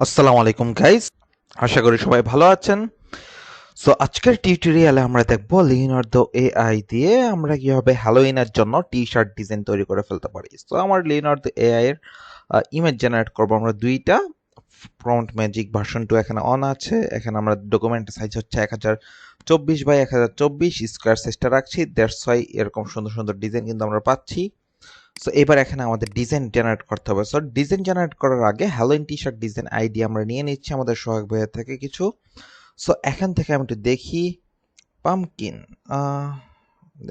আসসালামু আলাইকুম গাইস, আশা করি সবাই ভালো আছেন। সো আজকের টিউটোরিয়ালে আমরা দেখব লিওনার্দো এআই দিয়ে আমরা কিভাবে হ্যালোইনের জন্য টি শার্ট ডিজাইন তৈরি করে ফেলতে পারি। সো আমার লিওনার্দো এআই এর ইমেজ জেনারেট করব আমরা দুইটা। প্রম্পট ম্যাজিক ভার্সন 2 এখানে অন আছে। এখানে আমরা ডকুমেন্টের সাইজ হচ্ছে 1024 বাই 1024 স্কোয়ার সাইজটা রাখছি। দ্যাটস ওয়াই এরকম সুন্দর সুন্দর ডিজাইন কিন্তু আমরা পাচ্ছি। সো এবার এখানে আমাদের ডিজাইন জেনারেট করতে হবে। সো ডিজাইন জেনারেট করার আগে Halloween T shirt design ID আমরা নিয়ে নিচ্ছি আমাদের সোহাগ ভাইয়ের থেকে কিছু। সো এখান থেকে আমি একটু দেখি পামকিন,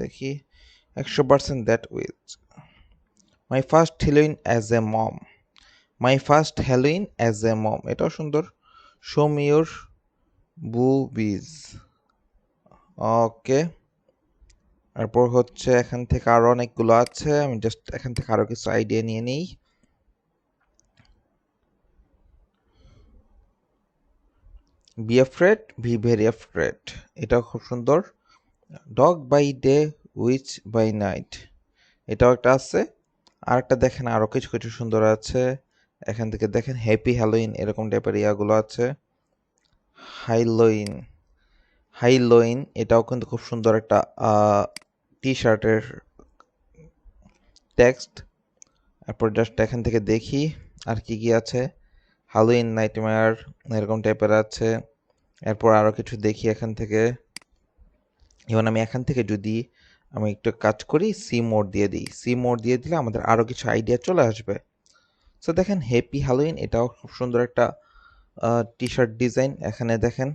দেখি 100% that with my first Halloween as a mom, my first Halloween as a mom, এটাও সুন্দর। Show me your boobies, okay. তারপর হচ্ছে এখান থেকে আরো অনেকগুলো আছে, আমি জাস্ট এখান থেকে আরো কিছু আইডিয়া নিয়ে নিই। Be afraid, be very afraid, এটাও খুব সুন্দর। Dog by day, witch by night, এটাও একটা আছে। আর একটা দেখেন আরো কিছু কিছু সুন্দর আছে। এখান থেকে দেখেন হ্যাপি হ্যালোইন, এরকম টাইপের ইয়াগুলো আছে। হাইলোইন, হাইলোইন, এটাও কিন্তু খুব সুন্দর একটা টি শার্টের টেক্সট। তারপর জাস্ট এখান থেকে দেখি আর কি কি আছে। হ্যালোইন নাইটমেয়ার, এরকম টাইপের আছে। এরপর আরো কিছু দেখি এখান থেকে। এখন আমি এখান থেকে যদি আমি একটু কাজ করি, সি মোড দিয়ে দিই, সি মোড দিয়ে দিলে আমাদের আরো কিছু আইডিয়া চলে আসবে। সো দেখেন হ্যাপি হ্যালোইন, এটাও খুব সুন্দর একটা টি শার্ট ডিজাইন। এখানে দেখেন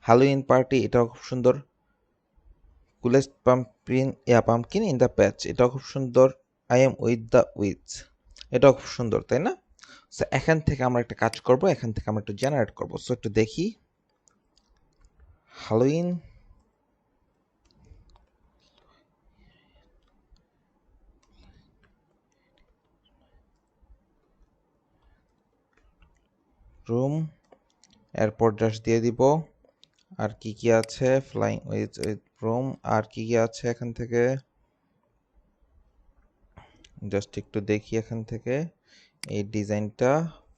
হ্যালোইন পার্টি, এটাও খুব সুন্দর। কুলেস্ট পাম্পকিন ইন দ্য প্যাচ, এটাও খুব সুন্দর। I am with the which, এটাও খুব সুন্দর, তাই না? সো এখান থেকে আমরা একটা কাজ করব, এখান থেকে আমরা একটু জেনারেট করব। সো একটু দেখি হ্যালোইন রুম, এরপর জাস্ট দিয়ে দিব আর কি কি আছে, ফ্লাইং উইথ রুম, আর কি কি আছে এখান থেকে জাস্ট একটু দেখি। এখান থেকে এই ডিজাইনটা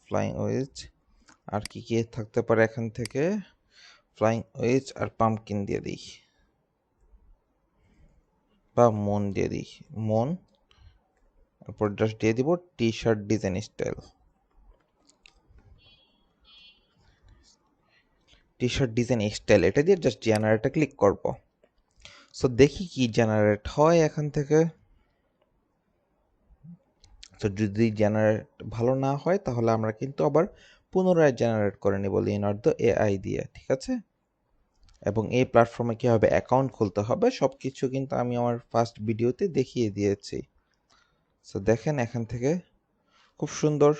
ফ্লাইং উইচ, আর কি কি থাকতে পারে এখান থেকে, ফ্লাইং উইচ আর পাম্পকিন দিয়ে দিই, বা মন দিয়ে দিই, মন। তারপর জাস্ট দিয়ে দিব T shirt design style, T shirt design style, এটা দিয়ে জাস্ট জেনারেটে ক্লিক করব। সো দেখি কি জেনারেট হয় এখান থেকে। তো যদি জেনারেট ভালো না হয় তাহলে আমরা কিন্তু আবার পুনরায় জেনারেট করে নিব লিওনার্দো এআই দিয়ে, ঠিক আছে? এবং এই প্ল্যাটফর্মে কীভাবে অ্যাকাউন্ট খুলতে হবে সব কিছু কিন্তু আমি আমার ফার্স্ট ভিডিওতে দেখিয়ে দিয়েছি। সো দেখেন এখান থেকে খুব সুন্দর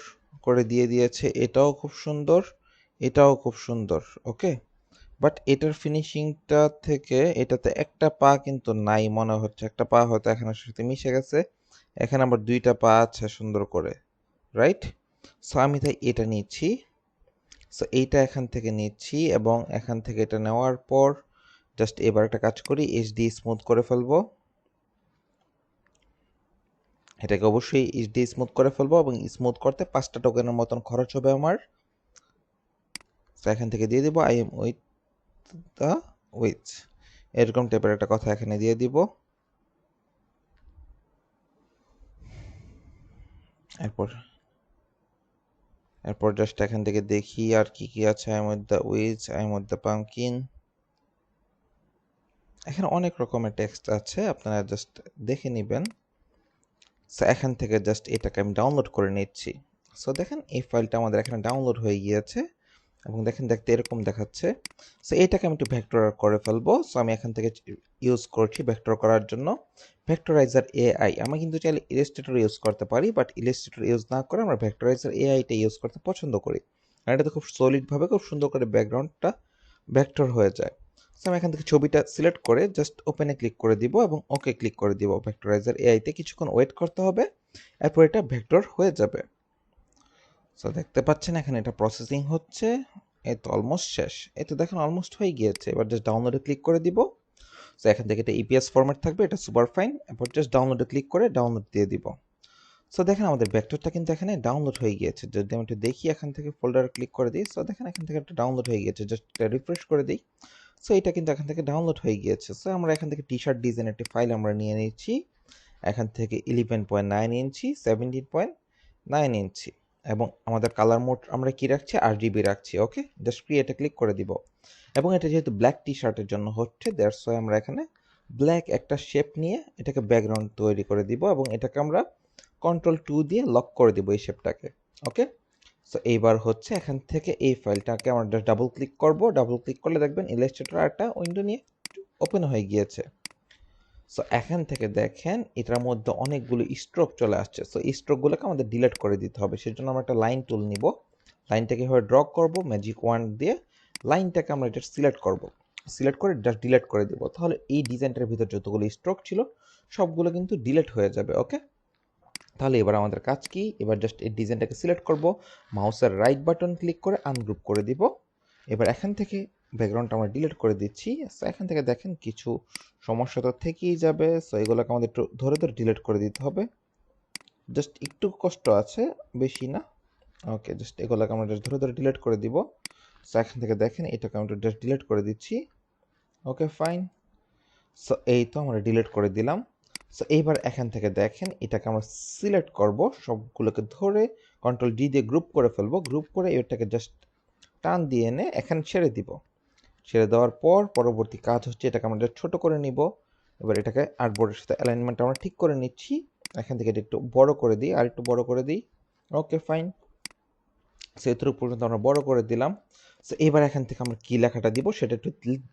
করে দিয়ে দিয়েছে, এটাও খুব সুন্দর, এটাও খুব সুন্দর, ওকে। বাট এটার ফিনিশিংটা থেকে এটাতে একটা পা কিন্তু নাই মনে হচ্ছে, একটা পা হয়তো এখানের সাথে মিশে গেছে। এখানে আবার দুইটা পা আছে সুন্দর করে, রাইট? সো আমি তাই এটা নিচ্ছি। সো এইটা এখান থেকে নিচ্ছি এবং এখান থেকে এটা নেওয়ার পর জাস্ট এবার একটা কাজ করি, এইচডি স্মুথ করে ফেলবো। এটাকে অবশ্যই এইচডি স্মুথ করে ফেলবো এবং স্মুথ করতে 5টা টোকেনের মতন খরচ হবে আমার। তো এখান থেকে দিয়ে দিব I am with the which, এরকম টাইপের একটা কথা এখানে দিয়ে দিব। এরপর এরপর জাস্ট এখান থেকে দেখি আর কি কি আছে। I am with the which, I am with the pumpkin, এখানে অনেক রকমের টেক্সট আছে, আপনারা জাস্ট দেখে নেবেন। সো এখান থেকে জাস্ট এটাকে আমি ডাউনলোড করে নিচ্ছি। সো দেখেন এই ফাইলটা আমাদের এখানে ডাউনলোড হয়ে গিয়েছে এবং দেখেন দেখতে এরকম দেখাচ্ছে। সো এটাকে আমি একটু ভেক্টর করে ফেলবো। সো আমি এখান থেকে ইউজ করছি ভেক্টর করার জন্য ভেক্টরাইজার এআই। আমি কিন্তু চাইলে ইলাস্ট্রেটর ইউজ করতে পারি, বাট ইলাস্ট্রেটর ইউজ না করে আমরা ভেক্টরাইজার এআইটা ইউজ করতে পছন্দ করি, আর এটাতে খুব সলিডভাবে খুব সুন্দর করে ব্যাকগ্রাউন্ডটা ভেক্টর হয়ে যায়। সো আমি এখান থেকে ছবিটা সিলেক্ট করে জাস্ট ওপেনে ক্লিক করে দিব এবং ওকে ক্লিক করে দিব। ভেক্টরাইজার এআইতে কিছুক্ষণ ওয়েট করতে হবে, এরপর এটা ভেক্টর হয়ে যাবে। সো দেখতে পাচ্ছেন এখানে এটা প্রসেসিং হচ্ছে, এই তো অলমোস্ট শেষ, এই তো দেখেন অলমোস্ট হয়ে গিয়েছে। এবার জাস্ট ডাউনলোডে ক্লিক করে দিব। সো এখান থেকে এটা ইপিএস ফরম্যাট থাকবে, এটা সুপার ফাইন। এরপর জাস্ট ডাউনলোডে ক্লিক করে ডাউনলোড দিয়ে দিব। সো দেখেন আমাদের ভেক্টরটা কিন্তু এখানে ডাউনলোড হয়ে গিয়েছে। যদি আমি একটু দেখি এখান থেকে ফোল্ডারে ক্লিক করে দিই, সো দেখেন এখান থেকে একটা ডাউনলোড হয়ে গিয়েছে। জাস্ট রিফ্রেশ করে দিই। সো এটা কিন্তু এখান থেকে ডাউনলোড হয়ে গিয়েছে। সো আমরা এখান থেকে টি শার্ট ডিজাইন একটি ফাইল আমরা নিয়ে নিচ্ছি। এখান থেকে 11.9 ইঞ্চি, 17.9 ইঞ্চি, এবং আমাদের কালার মোড আমরা কি রাখছি, RGB রাখছি। ওকে, জাস্ট ক্রিয়েটে ক্লিক করে দিব। এবং এটা যেহেতু ব্ল্যাক টি শার্টের জন্য হচ্ছে, দ্যাটস ওয়াই আমরা এখানে ব্ল্যাক একটা শেপ নিয়ে এটাকে ব্যাকগ্রাউন্ড তৈরি করে দিব, এবং এটাকে আমরা Ctrl+2 দিয়ে লক করে দিব এই শেপটাকে। ওকে, সো এইবার হচ্ছে এখান থেকে এই ফাইলটাকে আমরা জাস্ট ডাবল ক্লিক করব। ডাবল ক্লিক করলে দেখবেন ইলাস্ট্রেটর একটা উইন্ডো নিয়ে ওপেন হয়ে গিয়েছে। সো এখান থেকে দেখেন এটার মধ্যে অনেকগুলো স্ট্রোক চলে আসছে। সো এই স্ট্রোকগুলোকে আমাদের ডিলিট করে দিতে হবে। সেজন্য আমরা একটা লাইন টুল নিব। লাইনটাকে এভাবে ড্র করব ম্যাজিক ওয়ান দিয়ে। লাইনটাকে আমরা জাস্ট সিলেক্ট করব। সিলেক্ট করে জাস্ট ডিলিট করে দিব। তাহলে এই ডিজাইনটার ভিতর যতগুলো স্ট্রোক ছিল সবগুলো কিন্তু ডিলিট হয়ে যাবে। ওকে, তাহলে এবার আমাদের কাজ কি, এবার জাস্ট এই ডিজাইনটাকে সিলেক্ট করব, মাউসের রাইট বাটন ক্লিক করে আনগ্রুপ করে দিব। এবার এখান থেকে ব্যাকগ্রাউন্ডটা আমরা ডিলিট করে দিচ্ছি। সো এখান থেকে দেখেন কিছু সমস্যা তো থেকেই যাবে। সো এগুলোকে আমাদের একটু ধরে ধরে ডিলিট করে দিতে হবে। জাস্ট একটু কষ্ট আছে, বেশি না। ওকে, জাস্ট এগুলোকে আমরা জাস্ট ধরে ধরে ডিলিট করে দিব। সো এখান থেকে দেখেন এটাকে আমরা জাস্ট ডিলিট করে দিচ্ছি। Okay fine. সো এই তো আমরা ডিলিট করে দিলাম। সো এইবার এখান থেকে দেখেন এটাকে আমরা সিলেক্ট করব, সবগুলোকে ধরে Ctrl+D দিয়ে গ্রুপ করে ফেলবো। গ্রুপ করে এটাকে জাস্ট টান দিয়ে এনে এখানে ছেড়ে দিব। ছেড়ে দেওয়ার পর পরবর্তী কাজ হচ্ছে এটাকে আমরা জাস্ট ছোট করে নিব। এবার এটাকে আর্টবোর্ডের সাথে অ্যালাইনমেন্ট আমরা ঠিক করে নিচ্ছি। এখান থেকে এটা একটু বড় করে দিই, আর একটু বড় করে দিই। Okay fine. সো এতটুকু পর্যন্ত আমরা বড় করে দিলাম। সো এবার এখান থেকে আমরা কি লেখাটা দিব সেটা একটু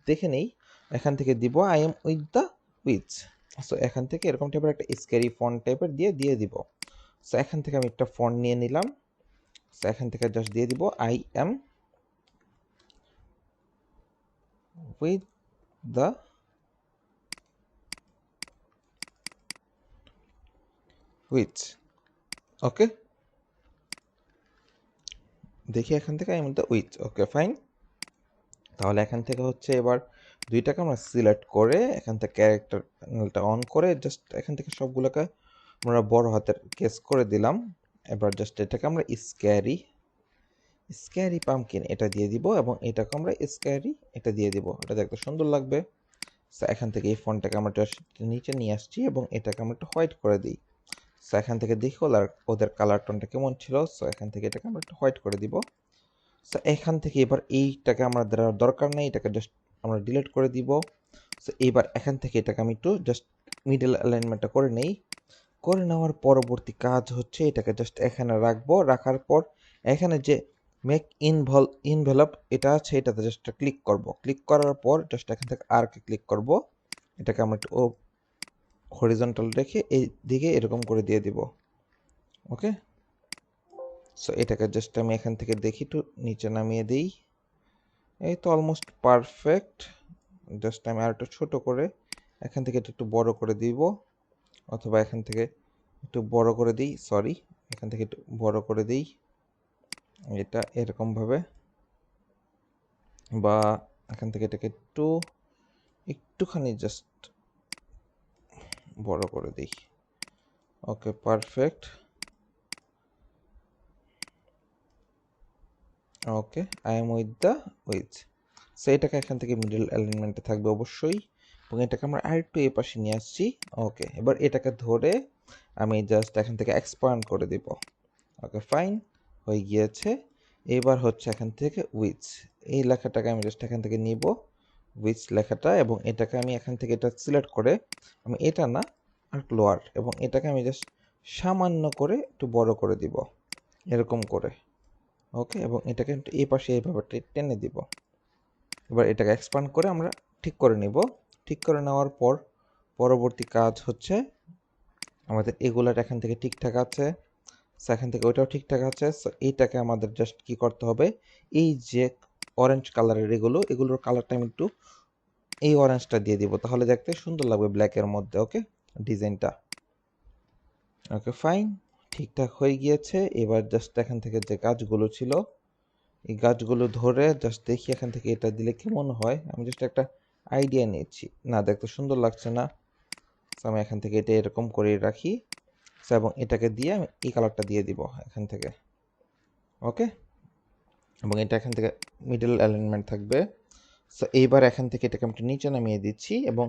দেখে নেই। এখান থেকে দিব I am with the which. So এখান থেকে এরকম টাইপের একটা স্ক্যারি ফন্ট টাইপের দিয়ে দিব। সো এখান থেকে আমি একটা ফন্ট নিয়ে নিলাম। সো এখান থেকে জাস্ট দিয়ে দিব I am with the witch. Okay, দেখি এখান থেকে I am the witch. Okay fine. তাহলে এখান থেকে হচ্ছে এবার দুইটাকে আমরা সিলেক্ট করে এখান থেকে ক্যারেক্টারটা অন করে জাস্ট এখান থেকে সবগুলোকে আমরা বড় হাতের কেস করে দিলাম। এবার জাস্ট এটাকে আমরা স্ক্যারি স্ক্যারি পামকিন এটা দিয়ে দিব, এবং এটাকে আমরা স্ক্যারি এটা দিয়ে দিব। এটা দেখতে সুন্দর লাগবে। সো এখান থেকে এই ফন্টটাকে আমরা নিচে নিয়ে আসছি এবং এটাকে আমরা একটু হোয়াইট করে দিই। সো এখান থেকে দেখি ওদের কালার টোনটা কেমন ছিল। সো এখান থেকে এটাকে আমরা একটু হোয়াইট করে দিব। সো এখান থেকে এবার এইটাকে আমার দরকার নেই, এটাকে জাস্ট আমরা ডিলিট করে দিব। সো এইবার এখান থেকে এটাকে আমি একটু জাস্ট মিডল অ্যালাইনমেন্টটা করে নেই। করে নেওয়ার পরবর্তী কাজ হচ্ছে এটাকে জাস্ট এখানে রাখবো। রাখার পর এখানে যে মেক ইনভেলপ এটা আছে এটাতে জাস্ট ক্লিক করব। ক্লিক করার পর জাস্ট এখান থেকে আরকে ক্লিক করব। এটাকে আমরা একটু হরিজন্টাল রেখে এই দিকে এরকম করে দিয়ে দিব। ওকে, সো এটাকে জাস্ট আমি এখান থেকে দেখি একটু নিচে নামিয়ে দিই। এই তো অলমোস্ট পারফেক্ট। জাস্ট আমি আর একটু ছোট করে এখান থেকে একটু বড় করে দিব, অথবা এখান থেকে একটু বড় করে দিই। সরি, এখান থেকে একটু বড় করে দিই এটা এরকমভাবে, বা এখান থেকে এটাকে একটুখানি জাস্ট বড় করে দিই। Okay perfect. Okay, I am with the which. So এটাকে এখান থেকে মিডল অ্যালাইনমেন্টে থাকবে অবশ্যই, এবং এটাকে আমরা আরেকটু এই পাশে নিয়ে আসছি। ওকে, এবার এটাকে ধরে আমি জাস্ট এখান থেকে এক্সপান্ড করে দিব। ওকে ফাইন, হয়ে গিয়েছে। এবার হচ্ছে এখান থেকে উইচ এই লেখাটাকে আমি জাস্ট এখান থেকে নিব, উইচ লেখাটা, এবং এটাকে আমি এখান থেকে এটা সিলেক্ট করে আমি এটা না আর লোয়ার, এবং এটাকে আমি জাস্ট সামান্য করে একটু বড় করে দিব এরকম করে। ওকে, এবং এটাকে একটু এই পাশে এইভাবে টেনে দিব। এবার এটাকে এক্সপান্ড করে আমরা ঠিক করে নিব। ঠিক করে নেওয়ার পর পরবর্তী কাজ হচ্ছে আমাদের এগুলার এখান থেকে ঠিকঠাক আছে। সো এখান থেকে ওইটাও ঠিকঠাক আছে। সো এইটাকে আমাদের জাস্ট কি করতে হবে, এই যে অরেঞ্জ কালারের এগুলোর কালারটা আমি একটু এই অরেঞ্জটা দিয়ে দিব, তাহলে দেখতে সুন্দর লাগবে ব্ল্যাকের মধ্যে। ওকে, ডিজাইনটা ওকে ফাইন, ঠিকঠাক হয়ে গিয়েছে। এবার জাস্ট এখান থেকে যে গাছগুলো ছিল এই গাছগুলো ধরে জাস্ট দেখি এখান থেকে এটা দিলে কেমন হয়। আমি জাস্ট একটা আইডিয়া নিচ্ছি, না দেখতে সুন্দর লাগছে না। সো আমি এখান থেকে এটা এরকম করে রাখি। সো এবং এটাকে দিয়ে আমি এই কালারটা দিয়ে দিব এখান থেকে, ওকে। এবং এটা এখান থেকে মিডল অ্যালাইনমেন্ট থাকবে। সো এইবার এখান থেকে এটাকে আমি একটু নিচে নামিয়ে দিচ্ছি এবং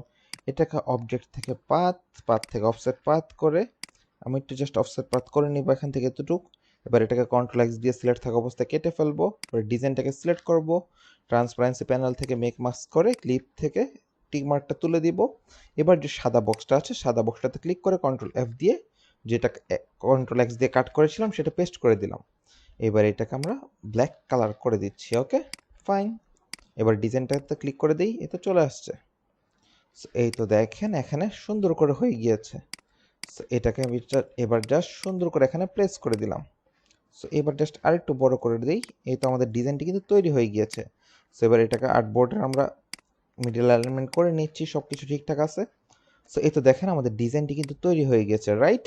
এটাকে অবজেক্ট থেকে পাথ থেকে অফসেট পাথ করে আমি একটু জাস্ট অফসেট পাথ করে নিব এখান থেকে এতটুক। এবার এটাকে কন্ট্রোল এক্স দিয়ে সিলেক্ট থাকা অবস্থায় কেটে ফেলবো। এবার ডিজাইনটাকে সিলেক্ট করব, ট্রান্সপারেন্সি প্যানেল থেকে মেক মাস্ক করে ক্লিপ থেকে টিক মার্কটা তুলে দিব। এবার যে সাদা বক্সটা আছে সাদা বক্সটাতে ক্লিক করে কন্ট্রোল এফ দিয়ে যেটা কন্ট্রোল এক্স দিয়ে কাট করেছিলাম সেটা পেস্ট করে দিলাম। এবার এটাকে আমরা ব্ল্যাক কালার করে দিচ্ছি, ওকে ফাইন। এবার ডিজাইনটাতে ক্লিক করে দিই, এই তো চলে আসছে। এই তো দেখেন এখানে সুন্দর করে হয়ে গিয়েছে। সো এটাকে আমি এবার জাস্ট সুন্দর করে এখানে প্লেস করে দিলাম। সো এবার জাস্ট আরেকটু বড় করে দিই, এই তো আমাদের ডিজাইনটি কিন্তু তৈরি হয়ে গিয়েছে। সো এবার এটাকে আর্টবোর্ডে আমরা মিডল অ্যালাইনমেন্ট করে নিচ্ছি, সব কিছু ঠিকঠাক আছে। সো এই তো দেখেন আমাদের ডিজাইনটি কিন্তু তৈরি হয়ে গিয়েছে, রাইট।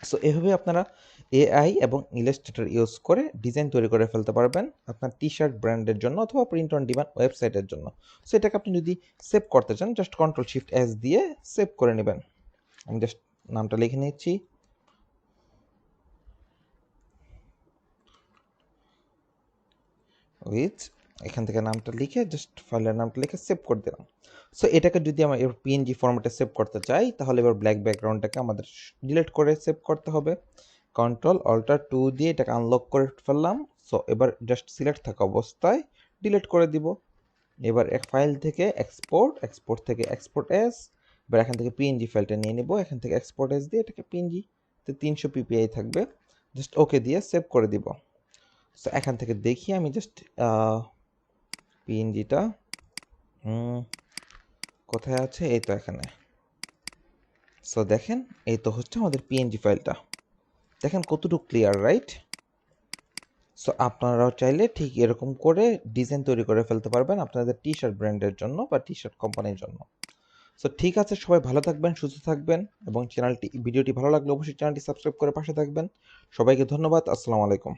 সো এভাবে আপনারা এআই এবং ইলাস্ট্রেটর ইউজ করে ডিজাইন তৈরি করে ফেলতে পারবেন আপনার টি শার্ট ব্র্যান্ডের জন্য অথবা প্রিন্ট অন ডিমান্ড ওয়েবসাইটের জন্য। সো এটাকে আপনি যদি সেভ করতে চান জাস্ট কন্ট্রোল শিফট এস দিয়ে সেভ করে নেবেন। আমি জাস্ট নামটা লিখে নিচ্ছি, উইথ, এখান থেকে নামটা লিখে জাস্ট ফাইলের নামটা লিখে সেভ করে দিলাম। সো এটাকে যদি আমরা এবার পিএনজি ফরম্যাটে সেভ করতে চাই তাহলে এবার ব্ল্যাক ব্যাকগ্রাউন্ডটাকে আমাদের ডিলিট করে সেভ করতে হবে। কন্ট্রোল অল্টার 2 দিয়ে এটাকে আনলক করে ফেললাম। সো এবার জাস্ট সিলেক্ট থাকা অবস্থায় ডিলিট করে দিব। এবার এক ফাইল থেকে এক্সপোর্ট থেকে এক্সপোর্ট এস, এবার এখান থেকে পিএনজি ফাইলটা নিয়ে নিব, এখান থেকে এক্সপোর্ট এস দিয়ে এটাকে পিএনজি তে 300 পিপিআই থাকবে, জাস্ট ওকে দিয়ে সেভ করে দিব। সো এখান থেকে দেখি আমি জাস্ট পিএনজিটা কোথায় আছে, এই তো এখানে। সো দেখেন এই তো হচ্ছে আমাদের পিএনজি ফাইলটা, দেখেন কতটুকু ক্লিয়ার, রাইট। সো আপনারাও চাইলে ঠিক এরকম করে ডিজাইন তৈরি করে ফেলতে পারবেন আপনাদের টি শার্ট ব্র্যান্ডের জন্য বা টি শার্ট কোম্পানির জন্য। সো ঠিক আছে, সবাই ভালো থাকবেন, সুস্থ থাকবেন এবং ভিডিওটি ভালো লাগলে অবশ্যই চ্যানেলটি সাবস্ক্রাইব করে পাশে থাকবেন। সবাইকে ধন্যবাদ, আসসালামু আলাইকুম।